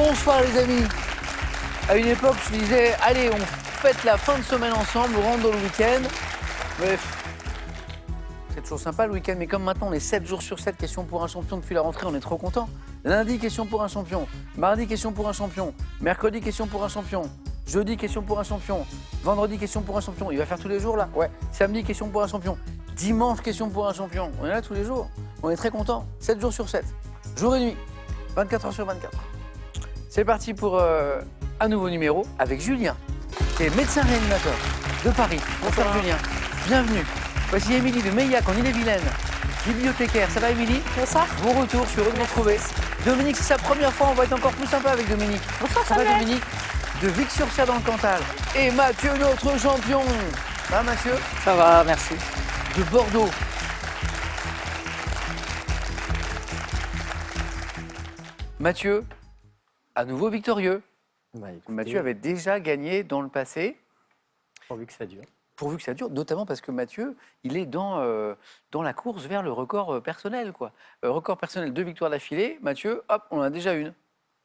Bonsoir les amis. À une époque, je disais, allez, on fête la fin de semaine ensemble, on rentre dans le week-end. Mais c'est toujours sympa le week-end, mais comme maintenant on est 7 jours sur 7, question pour un champion depuis la rentrée, on est trop content. Lundi, question pour un champion. Mardi, question pour un champion. Mercredi, question pour un champion. Jeudi, question pour un champion. Vendredi, question pour un champion. Il va faire tous les jours là? Ouais. Samedi, question pour un champion. Dimanche, question pour un champion. On est là tous les jours. On est très content. 7 jours sur 7. Jour et nuit. 24 heures sur 24. C'est parti pour un nouveau numéro avec Julien, qui est médecin réanimateur de Paris. Bonsoir Julien. Bienvenue. Voici Émilie de Meillac en Ille-et-Vilaine, bibliothécaire. Ça va Émilie? Bonsoir. Bon retour, je suis heureux de vous retrouver. Dominique, c'est sa première fois, on va être encore plus sympa avec Dominique. Bonsoir Ça va Samuel. Dominique? De Vic-sur-Cher dans le Cantal. Et Mathieu, notre champion. Ça va Mathieu? Ça va, merci. De Bordeaux. Mathieu, à nouveau victorieux. Bah, écoutez, Mathieu avait déjà gagné dans le passé, pourvu que ça dure. pourvu que ça dure, notamment parce que Mathieu, il est dans la course vers le record personnel, quoi. Record personnel, 2 victoires d'affilée. Mathieu, hop, on en a déjà une.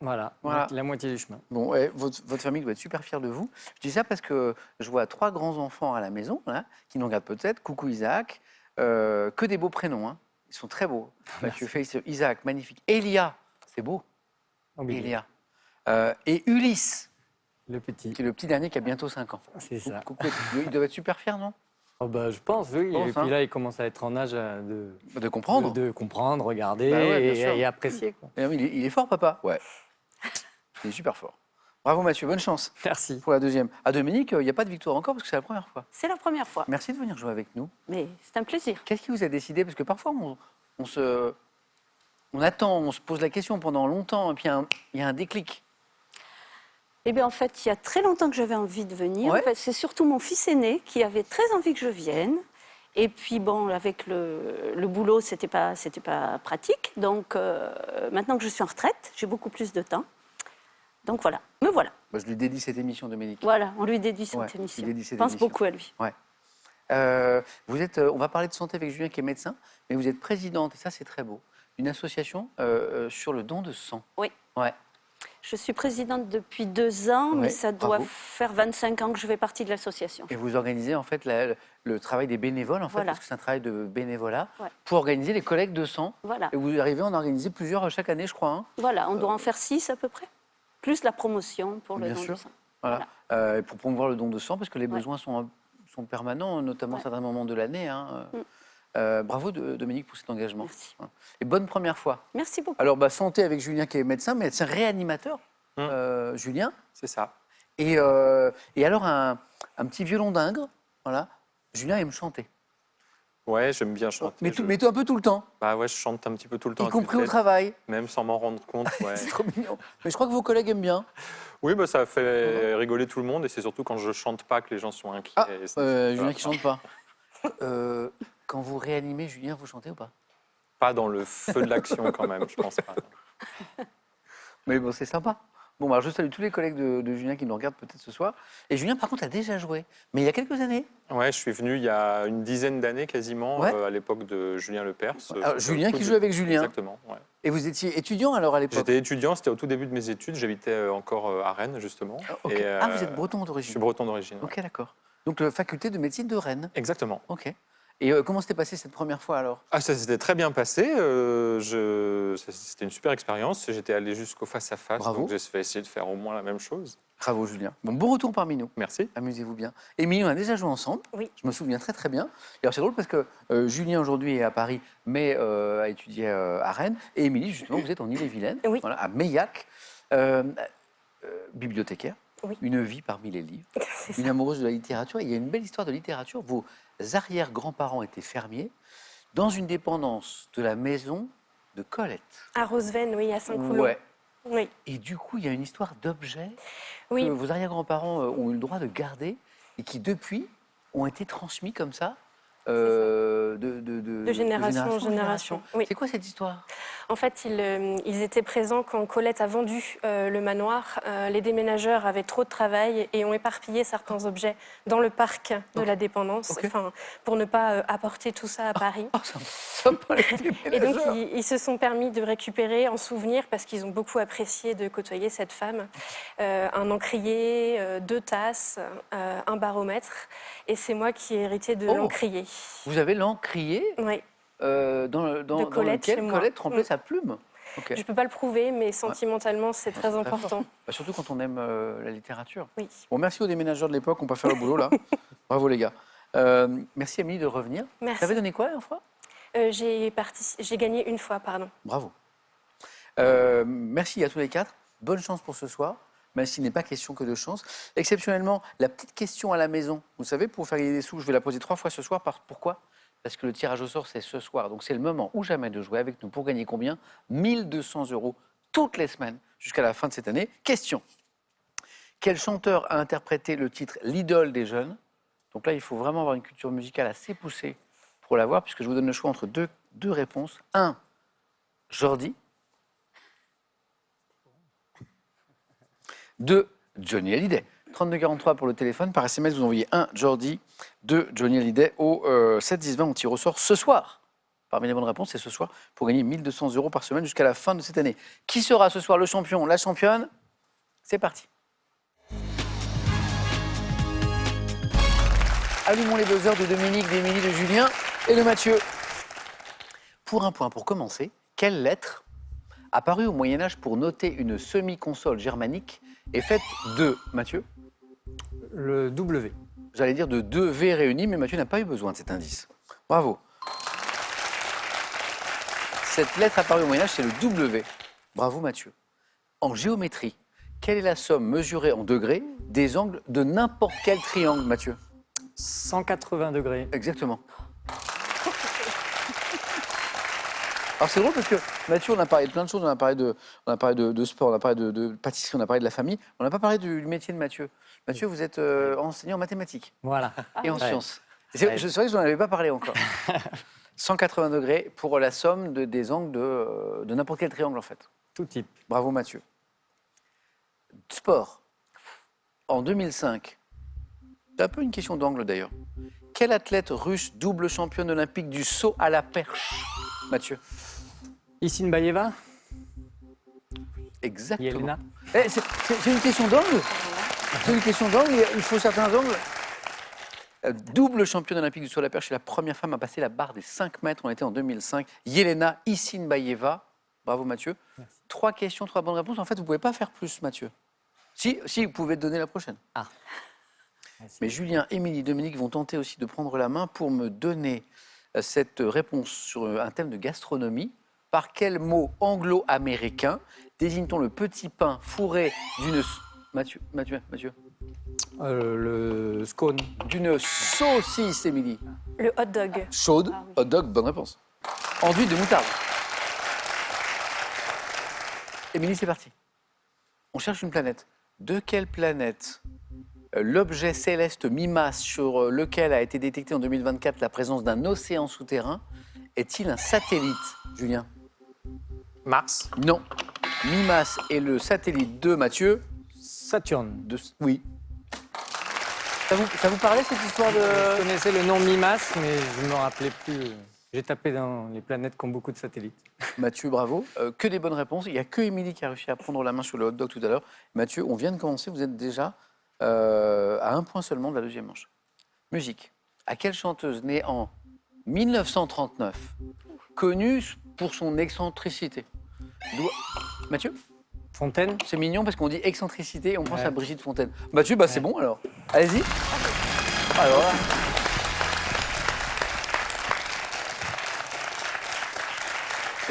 Voilà, Voilà. la moitié du chemin. Bon, votre famille doit être super fière de vous. Je dis ça parce que je vois 3 grands-enfants à la maison, là, qui nous regardent peut-être. Coucou Isaac. Que des beaux prénoms, hein. Ils sont très beaux. Mathieu, Félix, Isaac, magnifique. Elia, c'est beau. Oublié. Elia. Et Ulysse, Le petit. qui est le petit dernier qui a bientôt 5 ans. C'est ça. Coucou, ils doivent être super fiers, non? Oh bah, je pense, oui. Je pense, et puis là, il commence à être en âge De comprendre. de comprendre, regarder Bah ouais, bien sûr. et apprécier. Quoi. Il est fort, papa? Ouais. Il est super fort. Bravo Mathieu, bonne chance Merci. pour la deuxième. À Dominique, il n'y a pas de victoire encore parce que c'est la première fois. C'est la première fois, Merci de venir jouer avec nous. mais c'est un plaisir. Qu'est-ce qui vous a décidé? Parce que parfois, on attend, on se pose la question pendant longtemps, et puis il y a un déclic. Eh bien, en fait, il y a très longtemps que j'avais envie de venir. Ouais. En fait, c'est surtout mon fils aîné qui avait très envie que je vienne. Et puis, bon, avec le boulot, c'était pas pratique. Donc, maintenant que je suis en retraite, j'ai beaucoup plus de temps. Donc, voilà. Me voilà. Bah, je lui dédie cette émission, Dominique. Voilà, on lui dédie cette Ouais, émission. il dédie cette Je pense émission. beaucoup à lui. Ouais. On va parler de santé avec Julien qui est médecin, mais vous êtes présidente, et ça c'est très beau, d'une association sur le don de sang. Oui. Ouais. Je suis présidente depuis 2 ans, mais Ouais, ça doit bravo. faire 25 ans que je fais partie de l'association. Et vous organisez en fait le travail des bénévoles, en fait, Voilà. parce que c'est un travail de bénévolat, Ouais. pour organiser les collectes de sang. Voilà. Et vous arrivez à en organiser plusieurs chaque année, je crois. Hein. Voilà, on doit en faire 6 à peu près, plus la promotion pour le Bien don sûr. de sang. Voilà. Et pour promouvoir le don de sang, parce que les Ouais. besoins sont permanents, notamment à Ouais. certains moments de l'année. Hein. Bravo Dominique pour cet engagement. Merci. Et bonne première fois. Merci beaucoup. Alors, santé avec Julien qui est médecin réanimateur, Julien. C'est ça. Et alors, un petit violon d'Ingres, voilà. Julien aime chanter. Ouais, j'aime bien chanter. Mais un peu tout le temps, Bah ouais, je chante un petit peu tout le temps. y à compris au tue-tête, travail. même sans m'en rendre compte. Ouais. C'est trop mignon. Mais je crois que vos collègues aiment bien. Oui, bah ça fait rigoler tout le monde et c'est surtout quand je chante pas que les gens sont inquiets. Ah, Et ça- Julien qui chante pas. Quand vous réanimez, Julien, vous chantez ou pas? Pas dans le feu de l'action quand même, je pense pas. Mais bon, c'est sympa. Bon, alors je salue tous les collègues de Julien qui nous regardent peut-être ce soir. Et Julien, par contre, a déjà joué. Mais il y a quelques années. Ouais, je suis venu il y a une dizaine d'années quasiment, Ouais. à l'époque de Julien Lepers. Alors, Julien qui joue avec Julien. Exactement, ouais. Et vous étiez étudiant alors à l'époque? J'étais étudiant, c'était au tout début de mes études, j'habitais encore à Rennes justement. Ok. Et, Ah, vous êtes breton Je d'origine. suis breton d'origine. ouais. Ok, d'accord. Donc, la faculté de médecine de Rennes. Exactement. Ok. Et comment s'était passé cette première fois alors? Ah, ça s'était très bien passé. C'était une super expérience. J'étais allé jusqu'au face-à-face. Bravo. Donc, j'ai essayé de faire au moins la même chose. Bravo, Julien. Bon retour parmi nous. Merci. Amusez-vous bien. Émilie, on a déjà joué ensemble. Oui. Je me souviens très très bien. Et alors c'est drôle parce que Julien aujourd'hui est à Paris, mais a étudié à Rennes. Et Émilie, justement, vous êtes en Ille-et-Vilaine, Oui. voilà, à Meillac, bibliothécaire, Oui. une vie parmi les livres, C'est ça. une amoureuse de la littérature. Et il y a une belle histoire de littérature. Vos arrière-grands-parents étaient fermiers dans une dépendance de la maison de Colette. À Rosevenne, oui, à Saint-Coulon. Ouais. Oui. Et du coup, il y a une histoire d'objets Oui. que vos arrière-grands-parents ont eu le droit de garder et qui, depuis, ont été transmis comme ça, de De génération en génération. Oui. C'est quoi cette histoire? En fait, ils étaient présents quand Colette a vendu le manoir. Les déménageurs avaient trop de travail et ont éparpillé certains objets dans le parc de la dépendance, Ok. pour ne pas apporter tout ça à Paris. Oh, sympa, les Et donc, déménageurs. ils se sont permis de récupérer en souvenir, parce qu'ils ont beaucoup apprécié de côtoyer cette femme, un encrier, 2 tasses, un baromètre. Et c'est moi qui ai hérité de Oh. l'encrier. Vous avez l'encrier Oui. dans Colette lequel chez moi. Colette trempait sa plume. Ok. Je ne peux pas le prouver, mais sentimentalement, c'est très Très important. fort. Bah, surtout quand on aime la littérature. Oui. Bon, merci aux déménageurs de l'époque, on peut faire le boulot là. Bravo les gars. Merci Émilie de revenir. Merci. Tu avais donné quoi la dernière fois? J'ai gagné une fois, pardon. Bravo. Merci à tous les 4. Bonne chance pour ce soir, même s'il n'est pas question que de chance. Exceptionnellement, la petite question à la maison, vous savez, pour faire gagner des sous, je vais la poser 3 fois ce soir. Pourquoi? Parce que le tirage au sort, c'est ce soir. Donc c'est le moment ou jamais de jouer avec nous pour gagner combien? 1 200 € toutes les semaines jusqu'à la fin de cette année. Question. Quel chanteur a interprété le titre L'idole des jeunes? Donc là, il faut vraiment avoir une culture musicale assez poussée pour l'avoir, puisque je vous donne le choix entre deux réponses. 1, Jordi. 2, Johnny Hallyday. 3243 pour le téléphone. Par SMS, vous envoyez 1, Jordi. 2, Johnny Hallyday. Au 7 10 20, on tire au sort ce soir. Parmi les bonnes réponses, c'est ce soir pour gagner 1 200 € par semaine jusqu'à la fin de cette année. Qui sera ce soir le champion, la championne? C'est parti. Allumons les buzzers de Dominique, d'Émilie, de Julien et de Mathieu. Pour un point, pour commencer, quelle lettre, apparue au Moyen-Âge pour noter une semi-console germanique, est faite de, Mathieu? Le W. J'allais dire de 2 V réunis, mais Mathieu n'a pas eu besoin de cet indice. Bravo. Cette lettre apparue au Moyen-Âge, c'est le W. Bravo Mathieu. En géométrie, quelle est la somme mesurée en degrés des angles de n'importe quel triangle, Mathieu? 180 degrés. Exactement. Alors c'est drôle parce que Mathieu, on a parlé de plein de choses, on a parlé de sport, on a parlé de pâtisserie, on a parlé de la famille, on n'a pas parlé du métier de Mathieu. Mathieu, vous êtes enseignant en mathématiques Voilà. et en Ouais. sciences. C'est vrai que je n'en avais pas parlé encore. 180 degrés pour la somme des angles de n'importe quel triangle en fait. Tout type. Bravo Mathieu. Sport. En 2005, c'est un peu une question d'angle d'ailleurs. Quelle athlète russe double championne olympique du saut à la perche, Mathieu? Issine Bayeva, Exactement. Yelena. C'est une question d'angle. C'est une question d'angle, il faut certains angles. Double championne olympique du saut à la perche, c'est la première femme à passer la barre des 5 mètres. On était en 2005. Yelena Issinbayeva. Bravo Mathieu. Merci. 3 questions, 3 bonnes réponses. En fait, vous ne pouvez pas faire plus, Mathieu. Si, vous pouvez donner la prochaine. Merci. Mais Julien, Émilie, Dominique vont tenter aussi de prendre la main pour me donner cette réponse sur un thème de gastronomie. Par quel mot anglo-américain désigne-t-on le petit pain fourré d'une... Mathieu. Le scone. D'une saucisse, Émilie. Le hot dog. Chaude, Ah oui. hot dog, bonne réponse. Enduit de moutarde. Émilie, c'est parti. On cherche une planète. De quelle planète l'objet céleste Mimas, sur lequel a été détecté en 2024 la présence d'un océan souterrain, est-il un satellite, Julien? Mars. Non. Mimas est le satellite de Mathieu. Saturne. Oui. Ça vous parlait cette histoire Je de... connaissais le nom Mimas, mais je ne me rappelais plus. J'ai tapé dans les planètes qui ont beaucoup de satellites. Mathieu, bravo. Que des bonnes réponses. Il n'y a que Émilie qui a réussi à prendre la main sur le hot dog tout à l'heure. Mathieu, on vient de commencer, vous êtes déjà à 1 point seulement de la deuxième manche. Musique. À quelle chanteuse née en 1939, connue pour son excentricité? Mathieu? Fontaine. C'est mignon parce qu'on dit excentricité et on pense Ouais. à Brigitte Fontaine. Mathieu, bah, c'est bon alors. Allez-y. Alors là.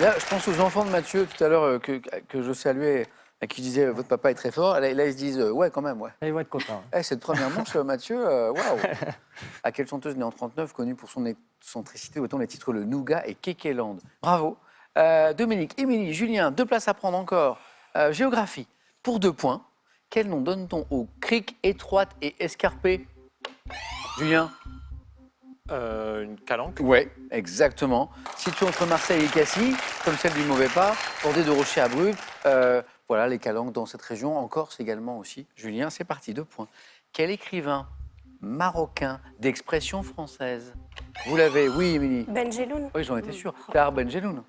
Là, je pense aux enfants de Mathieu tout à l'heure que je saluais, à qui je disais votre papa est très fort. Là, ils se disent ouais, quand même, ouais. Ils vont être contents. Cette première manche, Mathieu, waouh. À quelle chanteuse née en 39, connue pour son excentricité, autant les titres Le Nougat et Kekeland. Bravo. Dominique, Émilie, Julien, 2 places à prendre encore. Géographie, pour 2 points. Quel nom donne-t-on aux criques étroites et escarpées? Julien? Une calanque. Ouais, exactement. Située entre Marseille et Cassis, comme celle du Mauvais Pas, bordée de rochers abrupts. Voilà, les calanques dans cette région, en Corse également aussi. Julien, c'est parti, 2 points. Quel écrivain marocain d'expression française? Vous l'avez, oui, Émilie. Benjeloun. Oui, j'en étais sûr. Tahar Benjeloun.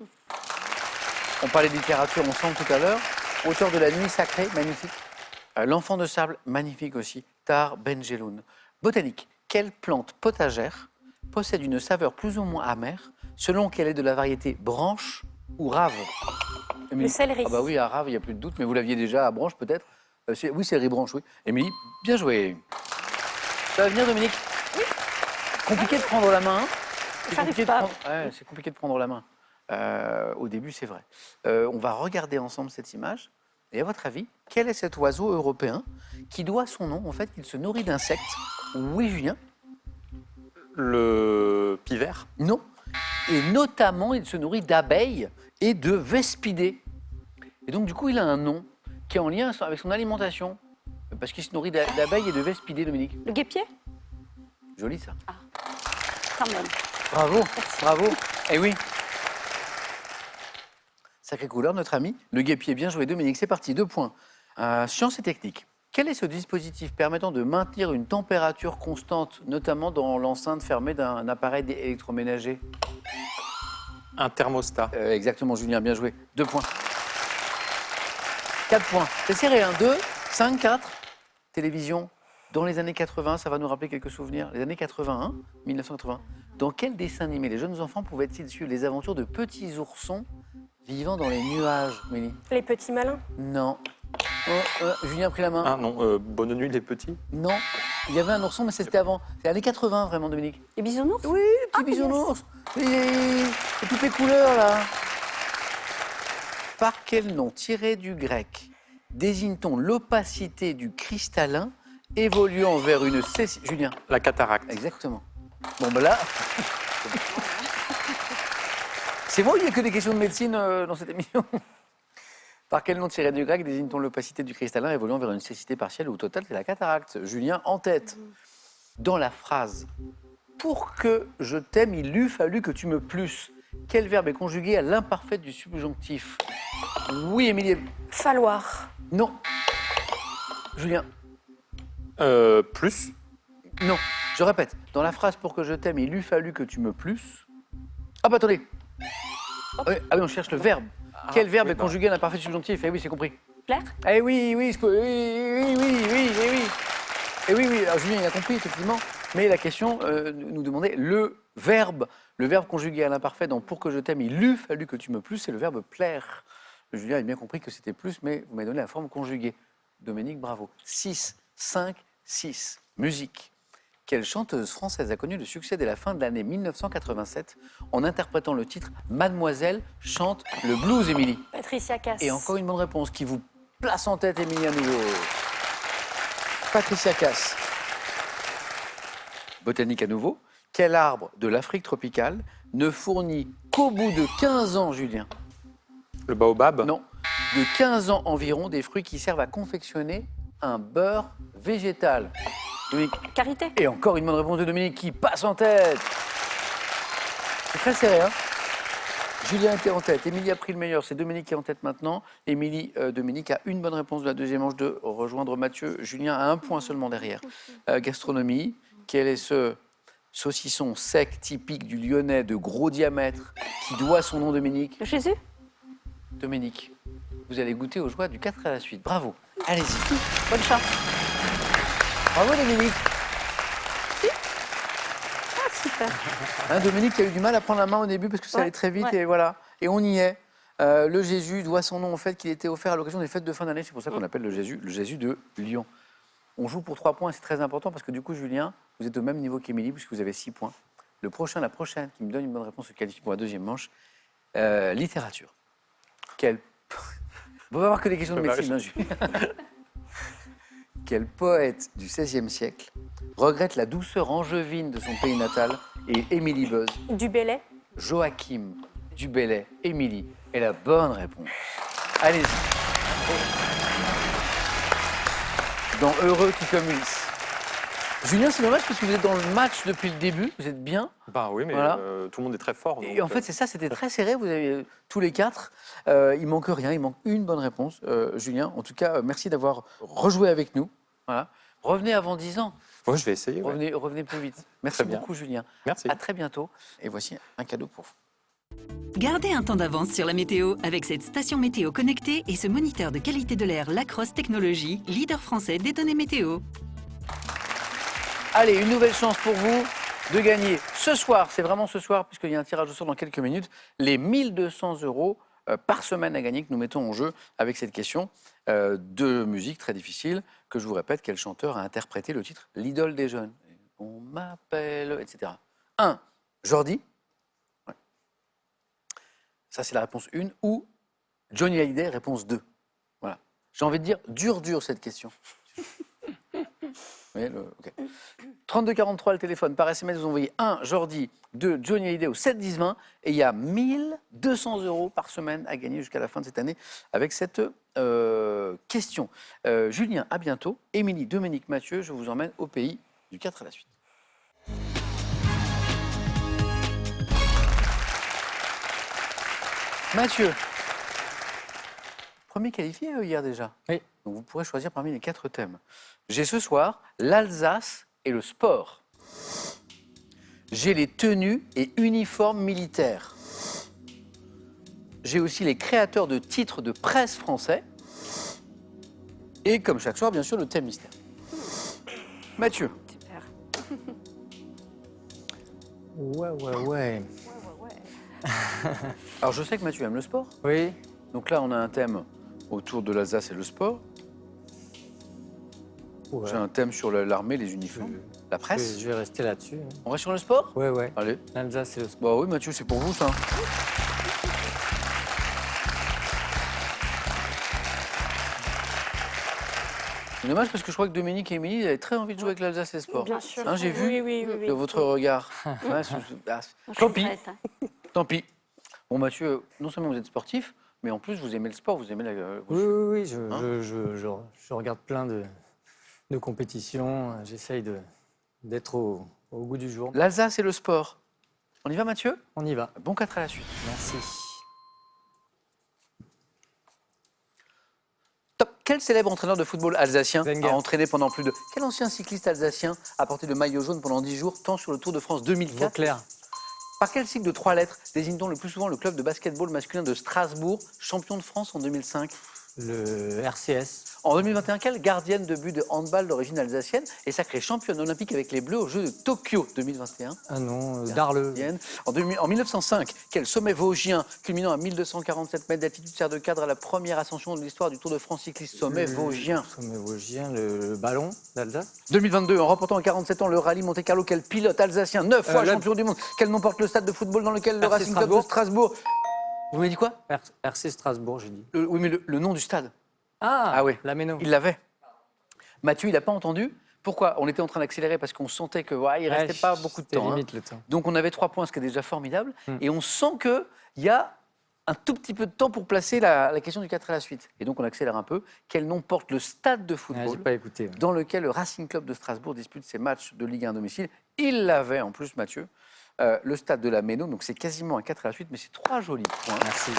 On parlait de littérature ensemble tout à l'heure. Auteur de La Nuit sacrée, magnifique. L'Enfant de sable, magnifique aussi. Tahar Benjeloun. Botanique. Quelle plante potagère possède une saveur plus ou moins amère selon qu'elle est de la variété branche ou rave? Émilie. Le céleri. Ah bah oui, à rave, il n'y a plus de doute, mais vous l'aviez déjà à branche peut-être. Oui, céleri branche, oui. Émilie, bien joué. Ça va venir, Dominique? Oui. Compliqué de prendre la main. Hein. C'est J'arrive compliqué de pas. prendre- ouais, c'est compliqué de prendre la main. Au début, c'est vrai. On va regarder ensemble cette image. Et à votre avis, quel est cet oiseau européen qui doit son nom, en fait, qu'il se nourrit d'insectes? Oui, Julien? Le pivert. Non. Et notamment, il se nourrit d'abeilles et de vespidés. Et donc, du coup, il a un nom qui est en lien avec son alimentation. Parce qu'il se nourrit d'abeilles et de vespidés, Dominique. Le guépier? Joli, ça. Quand même. Bravo, bravo. Eh oui. Sacrée couleur, notre ami. Le guépier, bien joué, Dominique. C'est parti, 2 points. Science et technique. Quel est ce dispositif permettant de maintenir une température constante, notamment dans l'enceinte fermée d'un appareil électroménager? Un thermostat. Exactement, Julien, bien joué. 2 points. 4 points. C'est serré, 2, 5, 4. Télévision. Dans les années 80, ça va nous rappeler quelques souvenirs. Les années 81, 1980. Dans quel dessin animé les jeunes enfants pouvaient-ils suivre les aventures de petits oursons vivant dans les nuages, Mélie? Les petits malins. Non. Julien a pris la main. Ah non, Bonne nuit les petits. Non. Il y avait un ourson, mais c'était avant. C'est années 80, vraiment, Dominique. Les bisounours? Oui, petit bisounours. Les toutes les couleurs, là. Par quel nom tiré du grec désigne-t-on l'opacité du cristallin évoluant vers une cécité? Julien. La cataracte. Exactement. Bon, ben là. C'est bon, il n'y a que des questions de médecine dans cette émission. Par quel nom tiré du grec désigne-t-on l'opacité du cristallin évoluant vers une cécité partielle ou totale? C'est la cataracte. Julien, en tête. Dans la phrase « Pour que je t'aime, il eût fallu que tu me plusses », quel verbe est conjugué à l'imparfait du subjonctif? Oui, Émilie. Falloir. Non. Julien. Plus. Non. Je répète. Dans la phrase « Pour que je t'aime, il eût fallu que tu me plusses ». Ah bah attendez. Ah oui, on cherche le verbe. Quel verbe oui, est conjugué à l'imparfait du subjonctif? Eh oui, c'est compris. Plaire? Eh oui, oui, Et oui, alors Julien, il a compris, effectivement. Mais la question nous demandait le verbe conjugué à l'imparfait dans « Pour que je t'aime, il eût fallu que tu me plusses », c'est le verbe « plaire ». Julien a bien compris que c'était plus, mais vous m'avez donné la forme conjuguée. Dominique, bravo. 6, 5, 6. Musique. Quelle chanteuse française a connu le succès dès la fin de l'année 1987 en interprétant le titre « Mademoiselle chante le blues », Émilie? Patricia Cass. Et encore une bonne réponse qui vous place en tête, Émilie, à nouveau. Patricia Cass. Botanique à nouveau. Quel arbre de l'Afrique tropicale ne fournit qu'au bout de 15 ans, Julien? Le baobab. Non. De 15 ans environ, des fruits qui servent à confectionner un beurre végétal. Dominique. Carité? Et encore une bonne réponse de Dominique qui passe en tête. C'est très serré, hein? Julien était en tête, Émilie a pris le meilleur, c'est Dominique qui est en tête maintenant. Dominique a une bonne réponse de la deuxième manche de rejoindre Mathieu. Julien a 1 point seulement derrière. Gastronomie, quel est ce saucisson sec typique du Lyonnais de gros diamètre qui doit son nom, Dominique? Le Jésus? Dominique, vous allez goûter aux joies du 4 à la suite. Bravo, allez-y. Bonne chance. Bravo Dominique. Ah, super. Hein, Dominique qui a eu du mal à prendre la main au début parce que ça Ouais, allait très vite ouais. et voilà. Et on y est. Le Jésus doit son nom au fait qu'il était offert à l'occasion des fêtes de fin d'année. C'est pour ça qu'on appelle le Jésus de Lyon. On joue pour 3 points et c'est très important parce que du coup, Julien, vous êtes au même niveau qu'Émilie puisque vous avez 6 points. La prochaine qui me donne une bonne réponse se qualifie pour la deuxième manche. Littérature. On va voir que des questions de médecine, hein, Julien. Quel poète du XVIe siècle regrette la douceur angevine de son pays natal et Émilie Buzz? Du Bellay. Joachim du Bellay, Émilie, est la bonne réponse. Allez-y. Dans Heureux qui comme Ulysse. Julien, c'est dommage parce que vous êtes dans le match depuis le début, vous êtes bien. Bah oui, mais Voilà. tout le monde est très fort. Et donc, en fait, c'est ça, c'était très serré. Vous avez tous les 4. Il manque rien, il manque une bonne réponse. Julien, en tout cas, merci d'avoir rejoué avec nous. Voilà. Revenez avant 10 ans. ouais, je vais essayer. Ouais. Revenez plus vite. Merci Très bien. beaucoup, Julien. Merci. À très bientôt. Et voici un cadeau pour vous. Gardez un temps d'avance sur la météo avec cette station météo connectée et ce moniteur de qualité de l'air Lacrosse Technologies, leader français des données météo. Allez, une nouvelle chance pour vous de gagner ce soir, c'est vraiment ce soir, puisqu'il y a un tirage au sort dans quelques minutes, les 1 200 € par semaine à gagner que nous mettons en jeu avec cette question de musique très difficile, que je vous répète, quel chanteur a interprété le titre L'idole des jeunes. On m'appelle, etc. 1. Jordi. Ouais. Ça, c'est la réponse 1. Ou Johnny Hallyday, réponse 2. Voilà. J'ai envie de dire dur cette question. Oui, ok. 3243 le téléphone. Par SMS, vous envoyez 1 Jordi, 2 Johnny Hallyday au 7 10 20 et il y a 1 200 € par semaine à gagner jusqu'à la fin de cette année avec cette question. Julien, à bientôt. Émilie, Dominique, Mathieu, je vous emmène au pays du 4 à la suite. Mathieu, premier qualifié hier déjà. Oui. Donc vous pourrez choisir parmi les 4 thèmes. J'ai ce soir l'Alsace et le sport. J'ai les tenues et uniformes militaires. J'ai aussi les créateurs de titres de presse français. Et comme chaque soir, bien sûr, le thème mystère. Mathieu, Super. Ouais. alors je sais que Mathieu aime le sport. Oui. Donc là, on a un thème autour de l'Alsace et le sport. Ouais. J'ai un thème sur l'armée, les uniformes, la presse. Je vais rester là-dessus. Hein. On reste sur le sport? Ouais. Allez. L'Alsace, c'est le sport. Bah oui, Mathieu, c'est pour vous, ça. C'est dommage parce que je crois que Dominique et Émilie avaient très envie de jouer avec l'Alsace et le sport. Bien sûr. Hein, j'ai vu Oui. de votre regard. Ouais, Je tant suis pis, prête, hein. tant pis. Bon, Mathieu, non seulement vous êtes sportif, mais en plus, vous aimez le sport, vous aimez la... Oui. Hein Je regarde plein de compétitions. J'essaye d'être au goût du jour. L'Alsace et le sport. On y va, Mathieu? On y va. Bon 4 à la suite. Merci. Top. Quel célèbre entraîneur de football alsacien Wenger. a entraîné pendant plus de... Quel ancien cycliste alsacien a porté le maillot jaune pendant 10 jours, tant sur le Tour de France 2004? Vauclair. Par quel sigle de 3 lettres désigne-t-on le plus souvent le club de basketball masculin de Strasbourg, champion de France en 2005? Le RCS. En 2021, quelle gardienne de but de handball d'origine alsacienne est sacrée championne olympique avec les Bleus aux Jeux de Tokyo 2021? Ah non, Darleux. En 1905, quel sommet vosgien culminant à 1247 mètres d'altitude sert de cadre à la première ascension de l'histoire du Tour de France cycliste? Sommet vosgien. Sommet vosgien, le ballon d'Alsace. 2022, en remportant à 47 ans le rallye Monte-Carlo, quel pilote alsacien, 9 fois le- champion du monde, quel nom porte le stade de football dans lequel le RC Racing Club de Strasbourg... Vous m'avez dit quoi? RC Strasbourg, j'ai dit. Oui, mais le nom du stade, Ah oui, la Méno. il l'avait. Mathieu, il n'a pas entendu. Pourquoi? On était en train d'accélérer parce qu'on sentait que il restait pas beaucoup de C'était temps. hein. limite le temps. Donc on avait 3 points, ce qui est déjà formidable. Et on sent qu'il y a un tout petit peu de temps pour placer la question du 4 à la suite. Et donc on accélère un peu. Quel nom porte le stade de Ah, football j'ai pas écouté. Ouais. dans lequel le Racing Club de Strasbourg dispute ses matchs de Ligue 1 à domicile? Il l'avait en plus, Mathieu. Le stade de la Méno, donc c'est quasiment un 4 à la suite, mais c'est 3 jolis points. Merci.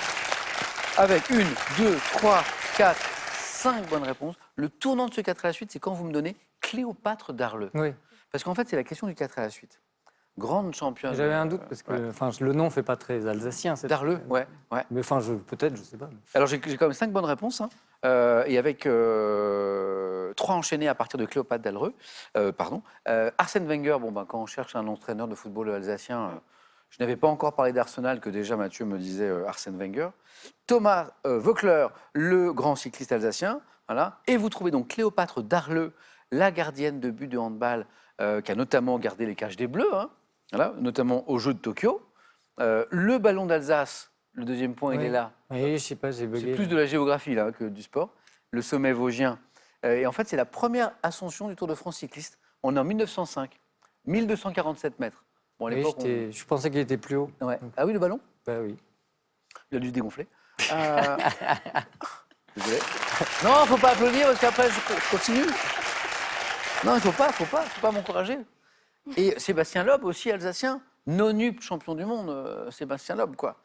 Avec 1, 2, 3, 4, 5 bonnes réponses. Le tournant de ce 4 à la suite, c'est quand vous me donnez Cléopâtre d'Arleux. Oui. Parce qu'en fait, c'est la question du 4 à la suite. Grande championne. J'avais un doute parce que le nom fait pas très alsacien. D'Arleux, ouais. Mais peut-être, je sais pas. Alors j'ai quand même 5 bonnes réponses, hein. Et avec 3 enchaînés à partir de Cléopâtre d'Arleux. Arsène Wenger, quand on cherche un entraîneur de football alsacien, je n'avais pas encore parlé d'Arsenal, que déjà Mathieu me disait Arsène Wenger. Thomas Vauclair, le grand cycliste alsacien. Voilà. Et vous trouvez donc Cléopâtre d'Arleux, la gardienne de but de handball, qui a notamment gardé les cages des Bleus, hein, voilà, notamment aux Jeux de Tokyo. Le ballon d'Alsace, le deuxième point, il Oui. est là. Oui, je sais pas, j'ai C'est bugué. plus de la géographie là que du sport. Le sommet vosgien. Et en fait, c'est la première ascension du Tour de France cycliste. On est en 1905, 1247 mètres. Bon, à Oui, l'époque, je pensais qu'il était plus haut. Ouais. Ah oui, le ballon? Bah oui. Il a dû se dégonfler. Désolé. Non, faut pas applaudir parce qu'après je continue. Non, il faut pas m'encourager. Et Sébastien Loeb, aussi alsacien, non-up champion du monde, Sébastien Loeb, quoi.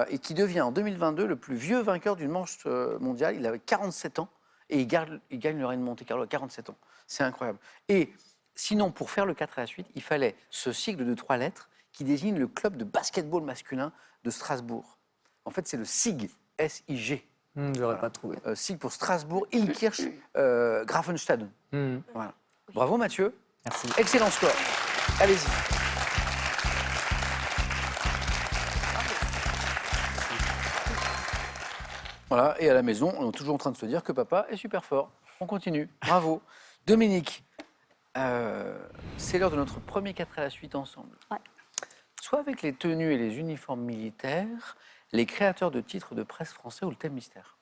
Et qui devient en 2022 le plus vieux vainqueur d'une manche mondiale. Il avait 47 ans et il gagne le Reine de Monte-Carlo à 47 ans. C'est incroyable. Et sinon, pour faire le 4 à la suite, il fallait ce sigle de 3 lettres qui désigne le club de basketball masculin de Strasbourg. En fait, c'est le SIG, S-I-G. J'aurais pas trouvé. SIG pour Strasbourg, Illkirch, Grafenstaden. Voilà. Bravo Mathieu. Merci. Excellent score. Allez-y. Voilà, et à la maison, on est toujours en train de se dire que papa est super fort. On continue. Bravo. Dominique, c'est l'heure de notre premier 4 à la suite ensemble. Ouais. Soit avec les tenues et les uniformes militaires, les créateurs de titres de presse français ou le thème mystère.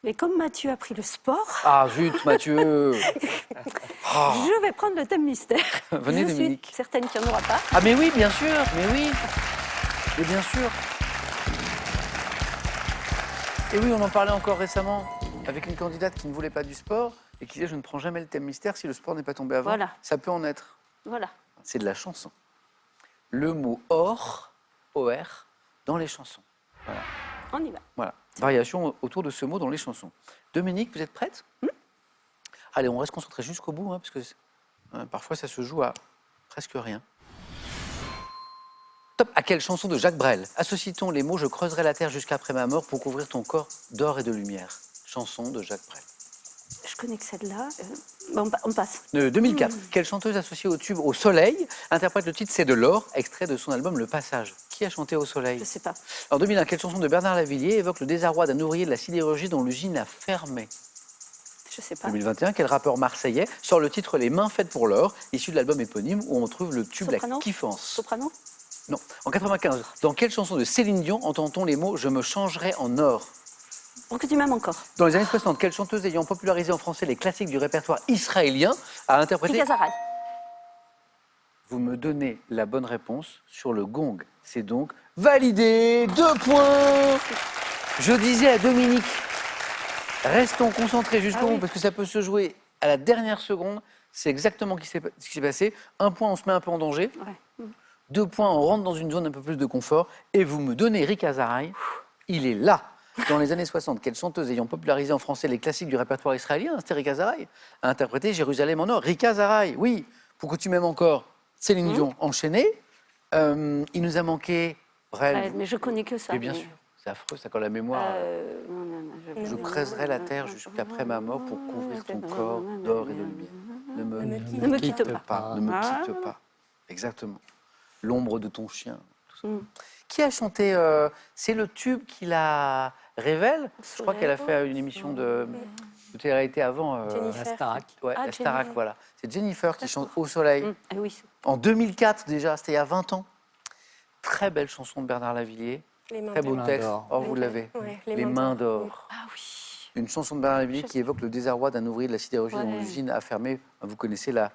Mais comme Mathieu a pris le sport, Ah zut, Mathieu. Ah. je vais prendre le thème mystère. Venez, je Dominique. suis certaine qu'il n'y en aura pas. Ah mais oui, bien sûr, mais oui. Et bien sûr. Et oui, on en parlait encore récemment avec une candidate qui ne voulait pas du sport et qui disait je ne prends jamais le thème mystère si le sport n'est pas tombé avant. Voilà. Ça peut en être. Voilà. C'est de la chanson. Le mot or, OR, dans les chansons. On y va. Voilà. Variation autour de ce mot dans les chansons. Dominique, vous êtes prête? Allez, on reste concentré jusqu'au bout, parce que parfois ça se joue à presque rien. Top. À quelle chanson de Jacques Brel associe-t-on les mots « Je creuserai la terre jusqu'après ma mort pour couvrir ton corps d'or et de lumière » Chanson de Jacques Brel. Je connais que celle-là. Bon, on passe. 2004. Quelle chanteuse associée au tube Au Soleil interprète le titre C'est de l'or, extrait de son album Le Passage? Qui a chanté Au Soleil? Je ne sais pas. En 2001, quelle chanson de Bernard Lavilliers évoque le désarroi d'un ouvrier de la sidérurgie dont l'usine a fermé? Je ne sais pas. 2021, quel rappeur marseillais sort le titre Les mains faites pour l'or, issu de l'album éponyme où on trouve le tube Soprano. La Kiffance? Soprano. Non. En 95, dans quelle chanson de Céline Dion entend-on les mots « Je me changerai en or » Pour que tu m'aimes encore. Dans les années 60, quelle chanteuse ayant popularisé en français les classiques du répertoire israélien a interprété... Rika Zahara. Vous me donnez la bonne réponse sur le gong. C'est donc validé. 2 points. Je disais à Dominique, restons concentrés jusqu'au bout parce que ça peut se jouer à la dernière seconde. C'est exactement ce qui s'est passé. 1 point, on se met un peu en danger. Ouais. 2 points, on rentre dans une zone un peu plus de confort. Et vous me donnez Rick Azaray. Il est là. Dans les années 60, quelle chanteuse ayant popularisé en français les classiques du répertoire israélien, c'était Rick Azaray, a interprété Jérusalem en or. Rick Azaray, oui. Pourquoi tu m'aimes encore? Céline Dion, enchaînée. Il nous a manqué Brel. Ouais, mais je connais que ça. Mais bien sûr, c'est affreux, ça, quand la mémoire... Je creuserai la terre jusqu'après ma mort pour couvrir ton corps d'or et de lumière. Ne me quitte pas. Ne me quitte pas. Exactement. L'ombre de ton chien. Qui a chanté c'est le tube qui la révèle. Je crois qu'elle a fait une émission de télé-réalité avant. Jennifer. La Starac. Ouais, Ah, la Starac, Jennifer. voilà. C'est Jennifer qui chante Au Soleil. Ah oui. En 2004 déjà, c'était il y a 20 ans. Très belle chanson de Bernard Lavilliers. Les mains Très beau d'or. texte. d'or. Oh, vous l'avez. Ouais, Les mains d'or. Ah oui. Une chanson de Bernard Lavilliers qui évoque le désarroi d'un ouvrier de la sidérurgie dont Ouais. l'usine a fermé. Vous connaissez la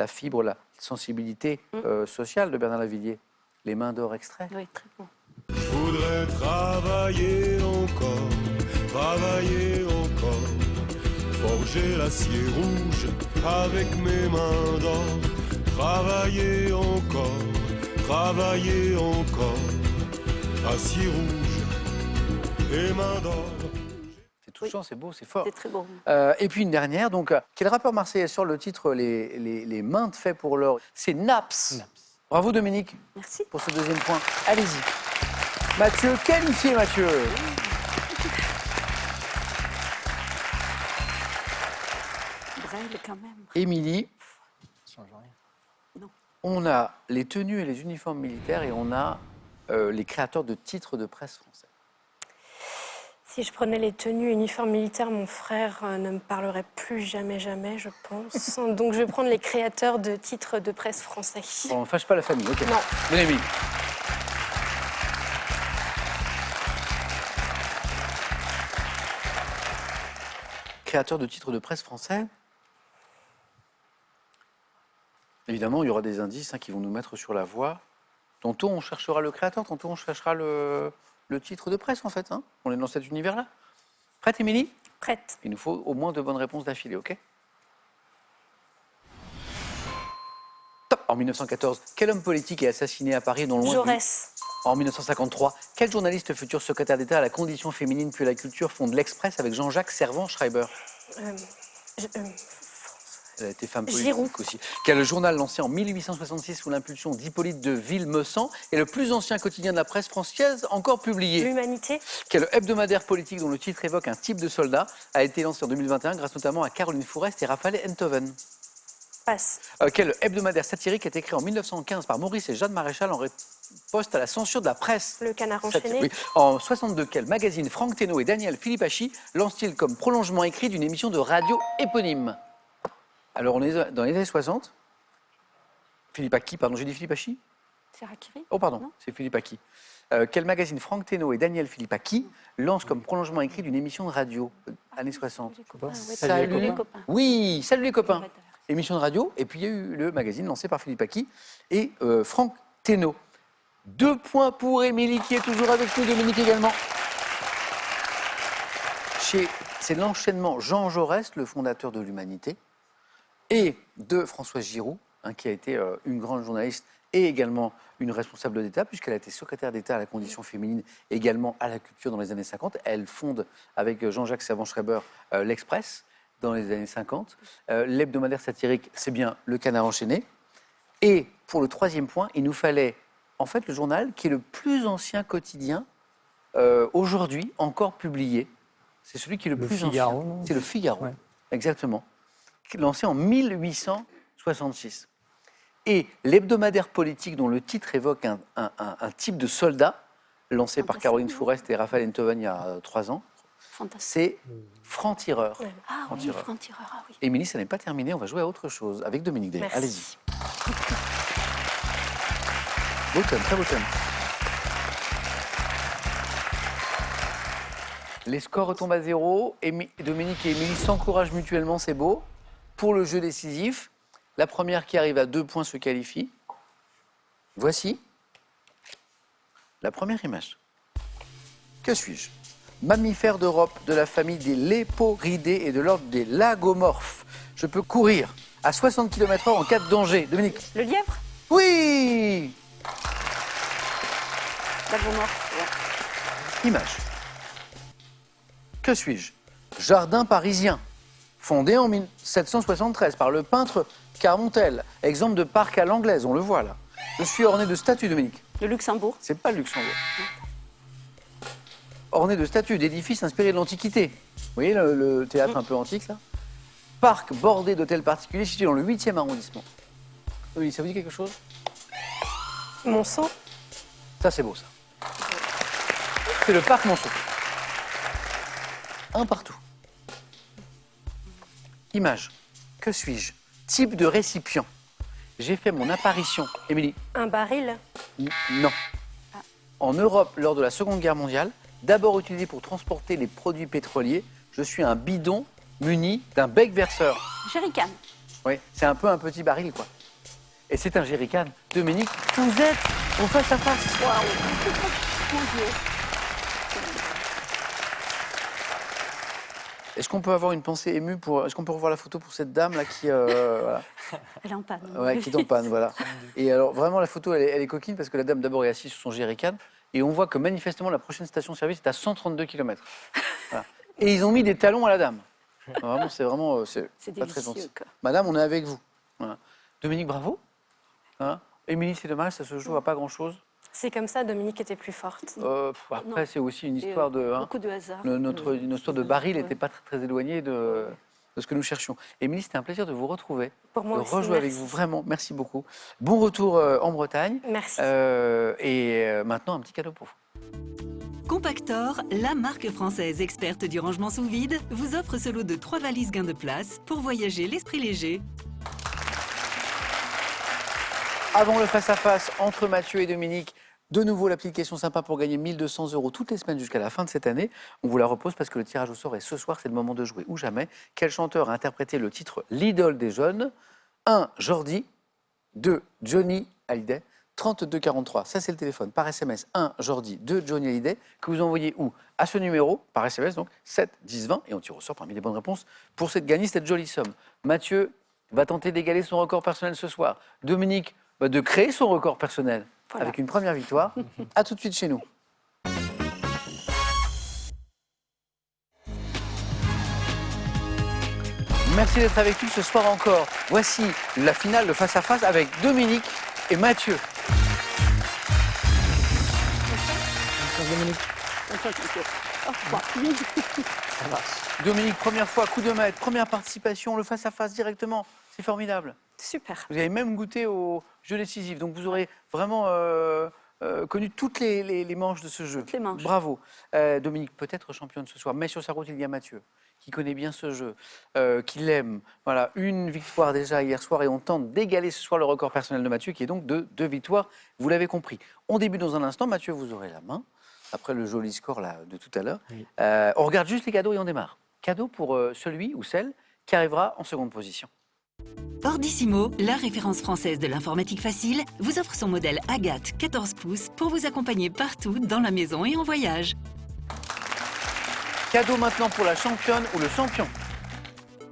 fibre, la sensibilité sociale de Bernard Lavilliers. Les mains d'or extrait. Oui, très bon. Je voudrais travailler encore, forger l'acier rouge avec mes mains d'or, travailler encore, acier rouge et mains d'or. C'est touchant, c'est beau, c'est fort. C'est très beau. Et puis une dernière, donc, quel rappeur marseillais sort le titre les mains de fait pour l'or? C'est Naps. Bravo Dominique Merci. pour ce 2e point. Allez-y. Mathieu, qualifié Mathieu. Brel quand même. Émilie, Ça change rien. on a les tenues et les uniformes militaires et on a les créateurs de titres de presse français. Si je prenais les tenues uniformes militaires, mon frère ne me parlerait plus jamais, je pense. Donc je vais prendre les créateurs de titres de presse français. Bon, on ne fâche pas la famille, ok. Non. Bonne Émilie. Créateurs de titres de presse français. Évidemment, il y aura des indices qui vont nous mettre sur la voie. Tantôt, on cherchera le créateur, tantôt, on cherchera le titre de presse, en fait. On est dans cet univers-là. Prête, Émilie? Prête. Il nous faut au moins 2 bonnes réponses d'affilée, ok? En 1914, quel homme politique est assassiné à Paris non loin du- Jaurès. En 1953, quel journaliste futur secrétaire d'État à la condition féminine puis à la culture fonde l'Express avec Jean-Jacques Servan-Schreiber? Euh, je- euh, Elle a été femme politique Giroud. aussi. Quel journal lancé en 1866 sous l'impulsion d'Hippolyte de Villemessant est le plus ancien quotidien de la presse française encore publié? L'humanité. Quel hebdomadaire politique dont le titre évoque un type de soldat a été lancé en 2021 grâce notamment à Caroline Fourest et Raphaël Enthoven? Passe. Quel hebdomadaire satirique est écrit en 1915 par Maurice et Jeanne Maréchal en riposte à la censure de la presse? Le canard Satire, enchaîné. oui. En 62, quel magazine Franck Thénault et Daniel Philippacchi lancent-ils comme prolongement écrit d'une émission de radio éponyme? Alors, on est dans les années 60. Philippacchi, pardon, j'ai dit Philippacchi? C'est Rakiri? Oh, pardon, Non. c'est Philippacchi. Quel magazine Franck Thénault et Daniel Philippacchi lancent comme prolongement écrit d'une émission de radio années 60? Les copains, ouais, Salut les copains. Oui, salut les copains. Ouais, Émission de radio, et puis il y a eu le magazine lancé par Philippacchi et Franck Thénault. 2 points pour Émilie qui est toujours avec nous, Dominique également. C'est l'enchaînement Jean Jaurès, le fondateur de l'Humanité, et de Françoise Giroud, hein, qui a été une grande journaliste et également une responsable d'État, puisqu'elle a été secrétaire d'État à la condition féminine, également à la culture dans les années 50. Elle fonde avec Jean-Jacques Servan-Schreiber l'Express dans les années 50. L'hebdomadaire satirique, c'est bien Le Canard enchaîné. Et pour le 3e point, il nous fallait en fait le journal qui est le plus ancien quotidien aujourd'hui encore publié. C'est celui qui est le Le plus Figaro, ancien. non? C'est le Figaro, Ouais. exactement. Lancé en 1866. Et l'hebdomadaire politique dont le titre évoque un type de soldat, lancé par Fantastique, Caroline non? Fourest et Raphaël Enthoven il y a 3 ans, Fantastique. c'est Franc-Tireur. Ouais. Ah oui, Franc-tireur. franc-tireur, ah oui. Émilie, ça n'est pas terminé, on va jouer à autre chose avec Dominique Day. Merci. Allez-y. Beau thème, très beau thème. Les scores retombent à 0. Dominique et Émilie s'encouragent mutuellement, c'est beau. Pour le jeu décisif, la première qui arrive à 2 points se qualifie. Voici la première image. Que suis-je? Mammifère d'Europe de la famille des Léporidés et de l'ordre des lagomorphes. Je peux courir à 60 km/h en cas de danger. Dominique? Le lièvre? Oui! Lagomorphe, ouais. Image. Que suis-je? Jardin parisien, fondé en 1773 par le peintre Carmontel. Exemple de parc à l'anglaise, on le voit là. Je suis orné de statues, Dominique. Le Luxembourg? C'est pas le Luxembourg. Orné de statues, d'édifices inspirés de l'Antiquité. Vous voyez le théâtre un peu antique là? Parc bordé d'hôtels particuliers situé dans le 8e arrondissement. Oui, ça vous dit quelque chose? Monceau. Ça, c'est beau, ça. C'est le parc Monceau. Un partout. Image. Que suis-je? Type de récipient. J'ai fait mon apparition. Émilie? Un baril. Non. En Europe, lors de la Seconde Guerre mondiale, d'abord utilisé pour transporter les produits pétroliers, je suis un bidon muni d'un bec verseur. Jerrycan. Oui, c'est un peu un petit baril, quoi. Et c'est un jerrycan. Dominique, vous êtes au face-à-face. Mon Dieu. Est-ce qu'on peut avoir une pensée émue pour... Est-ce qu'on peut revoir la photo pour cette dame là qui, voilà, Elle est en panne. ouais, qui est en panne, voilà. Et alors vraiment la photo elle est coquine parce que la dame d'abord est assise sur son jerrycan et on voit que manifestement la prochaine station-service est à 132 km. Voilà. Et ils ont mis des talons à la dame. Vraiment c'est C'est pas très délicieux, gentil. quoi. Madame, on est avec vous. Voilà. Dominique, bravo. Hein. Émilie, c'est dommage, ça se joue à pas grand-chose. C'est comme ça, Dominique était plus forte. Après, Non. c'est aussi une Et, histoire de... hein, beaucoup de hasard. notre histoire de baril Ouais. n'était pas très, très éloignée de ce que nous cherchions. Émilie, c'était un plaisir de vous retrouver, Pour moi de aussi, rejouer avec merci. vous. Vraiment, merci beaucoup. Bon retour en Bretagne. Merci. Maintenant, un petit cadeau pour vous. Compactor, la marque française experte du rangement sous vide, vous offre ce lot de 3 valises gain de place pour voyager l'esprit léger. Avant le face-à-face entre Mathieu et Dominique, de nouveau l'application sympa pour gagner 1 200 € toutes les semaines jusqu'à la fin de cette année. On vous la repose parce que le tirage au sort est ce soir, c'est le moment de jouer ou jamais. Quel chanteur a interprété le titre L'idole des jeunes? 1. Jordi. 2. Johnny Hallyday. 3243, ça c'est le téléphone, par SMS. 1. Jordi. 2. Johnny Hallyday, que vous envoyez où? À ce numéro, par SMS, donc 7 10 20, et on tire au sort parmi les bonnes réponses pour cette gagner cette jolie somme. Mathieu va tenter d'égaler son record personnel ce soir. Dominique va de créer son record personnel Voilà. avec une première victoire. À tout de suite chez nous. Merci d'être avec nous ce soir encore. Voici la finale de face à face avec Dominique et Mathieu. Dominique, première fois, coup de maître, première participation, le face à face directement. C'est formidable. Super. Vous avez même goûté au jeu décisif, donc vous aurez vraiment connu toutes les manches de ce jeu. Toutes les manches. Bravo. Dominique peut être championne ce soir, mais sur sa route, il y a Mathieu, qui connaît bien ce jeu, qui l'aime. Voilà, une victoire déjà hier soir et on tente d'égaler ce soir le record personnel de Mathieu, qui est donc de 2 victoires, vous l'avez compris. On débute dans un instant, Mathieu, vous aurez la main, après le joli score là, de tout à l'heure. Oui. On regarde juste les cadeaux et on démarre. Cadeau pour celui ou celle qui arrivera en seconde position. Ordissimo, la référence française de l'informatique facile, vous offre son modèle Agathe 14 pouces pour vous accompagner partout dans la maison et en voyage. Cadeau maintenant pour la championne ou le champion.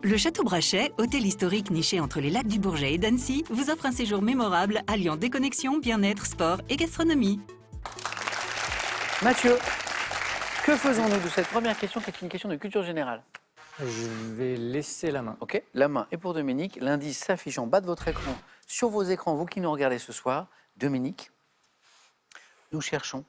Le Château Brachet, hôtel historique niché entre les lacs du Bourget et d'Annecy, vous offre un séjour mémorable alliant déconnexion, bien-être, sport et gastronomie. Mathieu, que faisons-nous de cette première question qui est une question de culture générale? Je vais laisser la main. Ok, la main est pour Dominique. L'indice s'affiche en bas de votre écran, sur vos écrans, vous qui nous regardez ce soir. Dominique, nous cherchons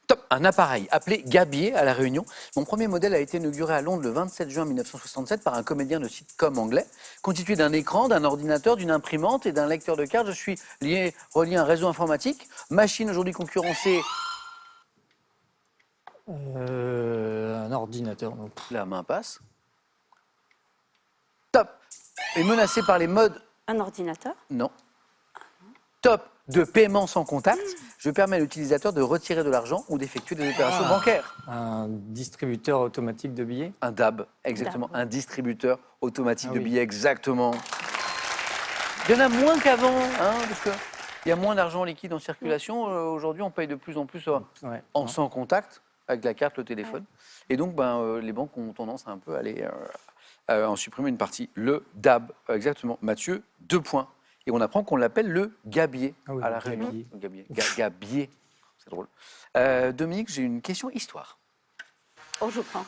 top, un appareil appelé Gabier à La Réunion. Mon premier modèle a été inauguré à Londres le 27 juin 1967 par un comédien de sitcom anglais. Constitué d'un écran, d'un ordinateur, d'une imprimante et d'un lecteur de cartes, je suis relié à un réseau informatique. Machine aujourd'hui concurrencée. Un ordinateur. Non. La main passe. Top. Et menacé par les modes. Un ordinateur. Non. Top de paiement sans contact. Je permets à l'utilisateur de retirer de l'argent ou d'effectuer des opérations bancaires. Un distributeur automatique de billets. Un DAB, exactement. DAB. Un distributeur automatique Ah de oui. billets, exactement. Il y en a moins qu'avant, hein, parce qu'il y a moins d'argent liquide en circulation. Aujourd'hui, on paye de plus en plus Ouais. en sans contact, avec la carte, le téléphone. Et donc, les banques ont tendance à un peu aller en supprimer une partie. Le DAB, exactement. Mathieu, 2 points. Et on apprend qu'on l'appelle le gabier Ah oui, à La le Réunion. gabier. Le gabier. Gabier, c'est drôle. Dominique, j'ai une question histoire. Oh, je prends.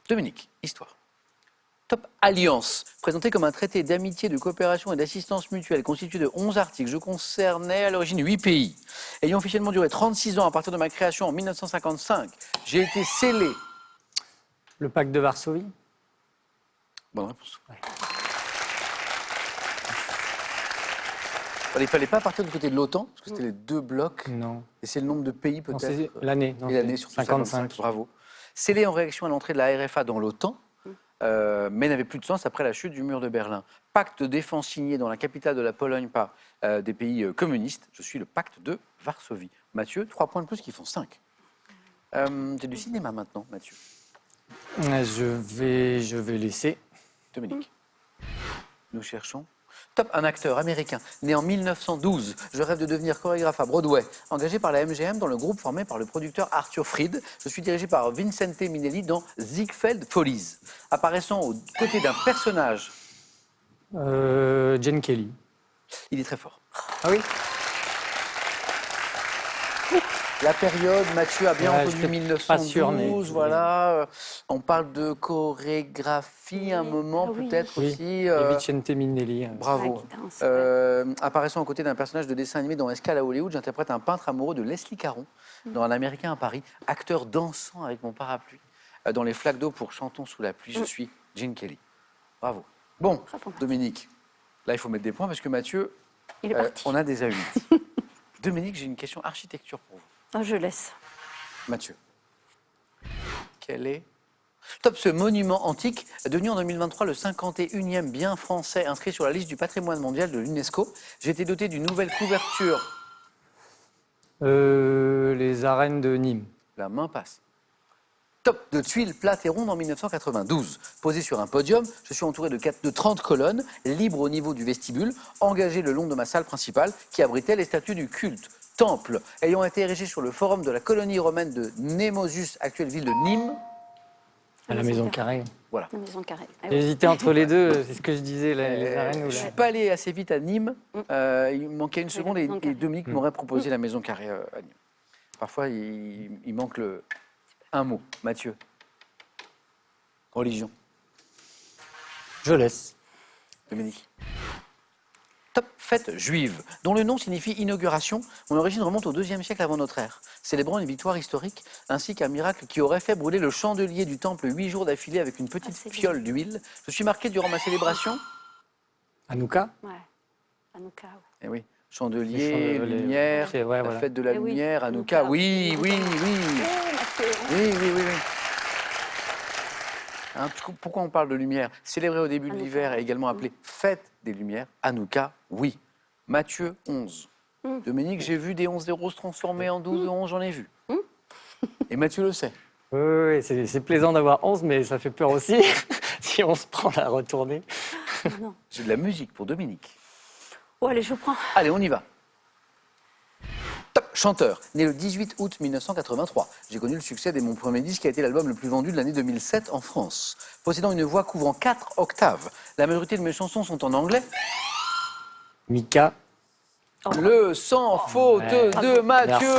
Dominique, histoire. Top Alliance, présenté comme un traité d'amitié, de coopération et d'assistance mutuelle constitué de 11 articles. Je concernais à l'origine 8 pays. Ayant officiellement duré 36 ans à partir de ma création en 1955, j'ai été scellé. Le pacte de Varsovie. Bonne réponse. Il ne fallait pas partir du côté de l'OTAN, parce que c'était les 2 blocs. Non. Et c'est le nombre de pays Non, peut-être. c'est l'année. Non, Et l'année c'est surtout 55. Bravo. Scellé en réaction à l'entrée de la RFA dans l'OTAN, mais n'avait plus de sens après la chute du mur de Berlin. Pacte de défense signé dans la capitale de la Pologne par des pays communistes. Je suis le pacte de Varsovie. Mathieu, 3 points de plus qui font 5. C'est du cinéma maintenant, Mathieu. Je vais laisser. Dominique. Nous cherchons. Top, un acteur américain, né en 1912. Je rêve de devenir chorégraphe à Broadway. Engagé par la MGM dans le groupe formé par le producteur Arthur Freed. Je suis dirigé par Vincente Minnelli dans Ziegfeld Follies. Apparaissant aux côtés d'un personnage. Jane Kelly. Il est très fort. Ah oui. La période, Mathieu a bien Ouais, entendu j'étais 1912, pas sûr, mais- voilà. On parle de chorégraphie un moment, Ah oui. peut-être Oui. aussi. Et Vicente Minnelli. Bravo. Ah, qui danse, Apparaissant aux côtés d'un personnage de dessin animé dans Escale à Hollywood, j'interprète un peintre amoureux de Leslie Caron dans Un Américain à Paris, acteur dansant avec mon parapluie dans les flaques d'eau pour Chantons sous la pluie. Je suis Gene Kelly. Bravo. Bon, Bravo. Dominique, là il faut mettre des points parce que Mathieu, Il est parti. on a des A8. Dominique, j'ai une question architecture pour vous. Oh, je laisse. Mathieu, quel est top ce monument antique devenu en 2023 le 51e bien français inscrit sur la liste du patrimoine mondial de l'UNESCO. J'ai été doté d'une nouvelle couverture. Les arènes de Nîmes. La main passe. Top de tuiles plates et rondes en 1992. Posé sur un podium, je suis entouré de 30 colonnes, libres au niveau du vestibule, engagées le long de ma salle principale qui abritait les statues du culte. Temple, ayant été érigé sur le forum de la colonie romaine de Némosus, actuelle ville de Nîmes. À la maison carrée. La maison carrée. Ah J'ai oui. hésité entre les deux, c'est ce que je disais, les arènes ou Je suis la... pas allé assez vite à Nîmes. Il me manquait une seconde la maison et carrée. Dominique m'aurait proposé la maison carrée à Nîmes. Parfois, il manque un mot. Mathieu. Religion. Je laisse. Dominique. Top, fête juive, dont le nom signifie inauguration. Mon origine remonte au IIe siècle avant notre ère, célébrant une victoire historique ainsi qu'un miracle qui aurait fait brûler le chandelier du temple 8 jours d'affilée avec une petite c'est fiole d'huile. Je suis marqué durant ma célébration. Hanouka. Ouais. Hanouka, ouais. Eh oui, Les chandelier, chandeliers, lumière, c'est- ouais, la voilà. fête de la Eh oui, lumière, Hanouka. Hanouka. Oui, oui, oui. Oh, Mathieu. Oui. Hein, pourquoi on parle de lumière? Célébrée au début de Hanouka. l'hiver et également appelée fête des lumières, Hanouka, oui. Mathieu, 11. Dominique, j'ai vu des 11-0 se transformer en 12-11, j'en ai vu. Et Mathieu le sait. Oui, c'est plaisant d'avoir 11, mais ça fait peur aussi si on se prend la retournée. Non. J'ai de la musique pour Dominique. Oh, allez, je prends. Allez, on y va. Top, chanteur, né le 18 août 1983. J'ai connu le succès dès mon premier disque qui a été l'album le plus vendu de l'année 2007 en France. Possédant une voix couvrant 4 octaves. La majorité de mes chansons sont en anglais. Mika. Le sans faute ouais. de Mathieu.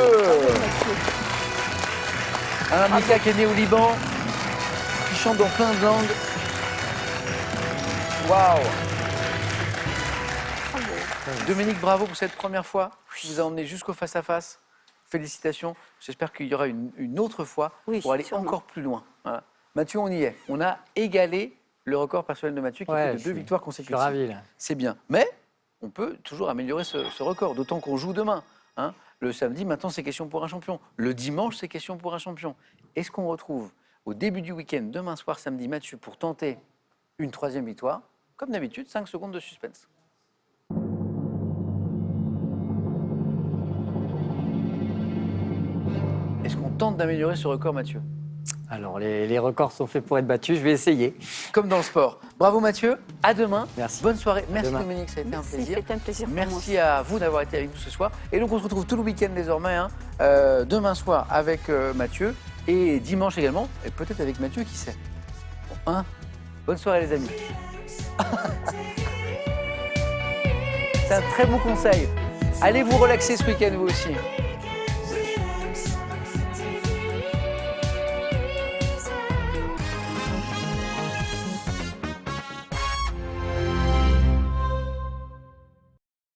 Un Mika qui est né au Liban, qui chante dans plein de langues. Waouh. Dominique, bravo pour cette première fois. Je vous ai emmené jusqu'au face-à-face. Félicitations. J'espère qu'il y aura une autre fois Oui, pour aller sûrement. encore plus loin. Voilà. Mathieu, on y est. On a égalé le record personnel de Mathieu qui Ouais, était de je 2 suis- victoires Je suis consécutives. ravi, là. C'est bien. Mais on peut toujours améliorer ce record, d'autant qu'on joue demain. Hein. Le samedi, maintenant, c'est question pour un champion. Le dimanche, c'est question pour un champion. Est-ce qu'on retrouve au début du week-end, demain soir, samedi, Mathieu, pour tenter une 3e victoire? Comme d'habitude, 5 secondes de suspense. Est-ce qu'on tente d'améliorer ce record, Mathieu? Alors, les records sont faits pour être battus, je vais essayer. Comme dans le sport. Bravo, Mathieu. À demain. Merci. Bonne soirée. Merci, demain. Dominique. Ça a été un Merci, plaisir. c'était un plaisir pour moi Merci aussi. à vous d'avoir été avec nous ce soir. Et donc, on se retrouve tout le week-end désormais, hein, demain soir avec Mathieu et dimanche également, et peut-être avec Mathieu, qui sait. Bon, hein. Bonne soirée, les amis. C'est un très bon conseil. Allez vous relaxer ce week-end, vous aussi.